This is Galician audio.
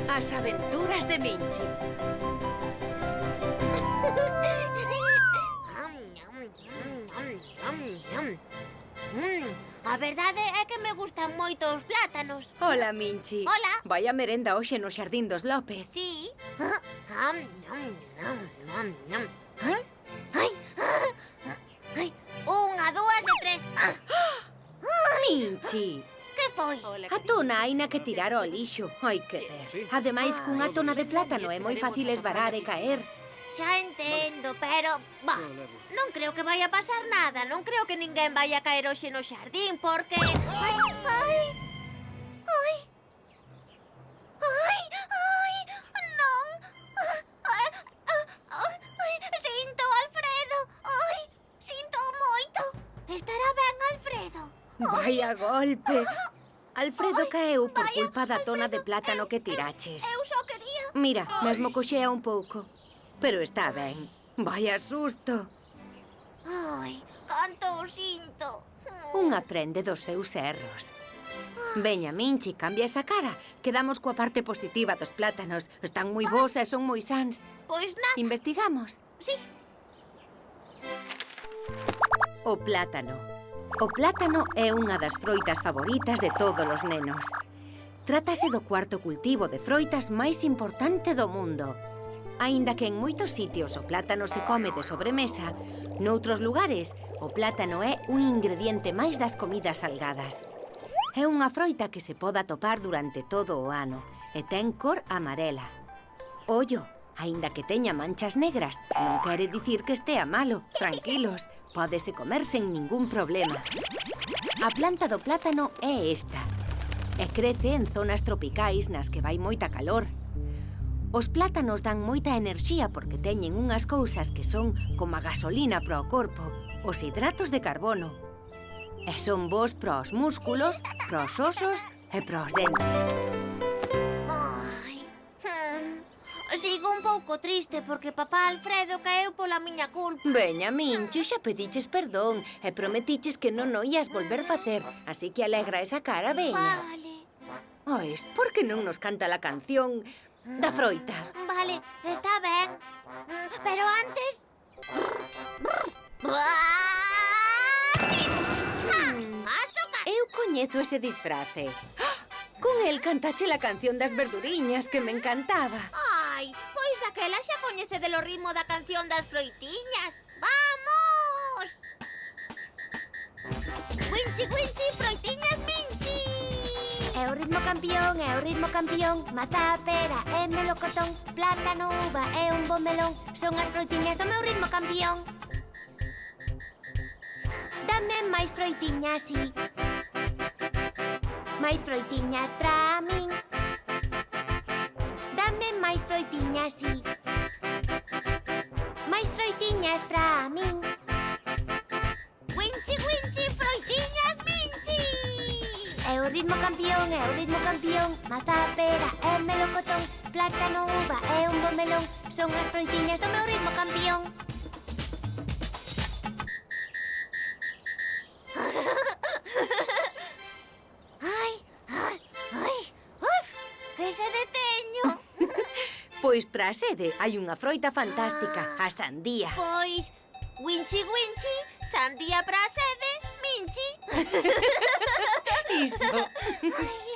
As aventuras de Minchi. A verdade é que me gustan moito os plátanos. Hola, Minchi. Hola. Vai a merenda hoxe no Xardín dos López. Sí. Ai, ai, unha, dúas e tres. Minchi, Que foi? a tona haina que tirar ao lixo. Hai que ver. Ademais, cunha tona de plátano é moi fácil esvarar e caer. Xa entendo, pero... Bah, non creo que vai a pasar nada. Non creo que ninguén vai a caer hoxe no xardín, porque... Ai, ai, ai, ai, ai, non. Ai, sinto, Alfredo. Ai, sinto moito. Estará ben, Alfredo? Vaya golpe. Alfredo caeu por culpa da tona de plátano que tiraches. Eu só quería... Mira, mesmo coxea un pouco. Pero está ben. Vaya susto. Ai, canto o sinto. Un aprende dos seus erros. Veña, Minchi, cambia esa cara. Quedamos coa parte positiva dos plátanos. Están moi bons e son moi sans. Pois na... Investigamos. Sí. O plátano. O plátano é unha das froitas favoritas de todos os nenos. Trátase do cuarto cultivo de froitas máis importante do mundo. Aínda que en moitos sitios o plátano se come de sobremesa, noutros lugares o plátano é un ingrediente máis das comidas salgadas. É unha froita que se pode atopar durante todo o ano e ten cor amarela. Ollo, aínda que teña manchas negras, non quere dicir que estea malo. Tranquilos, pódese comer sen ningún problema. A planta do plátano é esta, e crece en zonas tropicais nas que vai moita calor. Os plátanos dan moita enerxía porque teñen unhas cousas que son como a gasolina para o corpo, os hidratos de carbono. E son bons para os músculos, para os osos e para os dentes. Ai. Sigo un pouco triste porque papá Alfredo caeu pola miña culpa. Veña, Minchi, xa pediches perdón e prometiches que non o ías volver facer, así que alegra esa cara, veña. Vale. Ois, por que non nos canta la canción da froita? Vale, está ben. Pero antes... Azúcar! Eu coñezo ese disfrace. Con el cantache la canción das verduriñas que me encantaba. Ai, pois daquela xa coñecede o ritmo da canción das froitiñas. Vamos! Winchi, winchi, froitiñas, minchi! É o ritmo campión, é o ritmo campión. Mazá, pera e melocotón. Plátano, uva e un bo melón. Son as froitiñas do meu ritmo campión. Dame máis froitiñas, sí. Máis froitiñas pra min. Dame máis froitiñas, sí. Máis froitiñas pra min. Winchi, winchi, froitiñas, minchi! É o ritmo campión, é o ritmo campión. Mazá, pera e melocotón. Plátano, uva e un bo melón. Son as froitiñas do meu ritmo campión. Ai, ai, ai, uf, que se deteño. Pois para a sede hai unha froita fantástica, a sandía. Pois, winchi, winchi, sandía pra sede, minchi. Iso. Ai,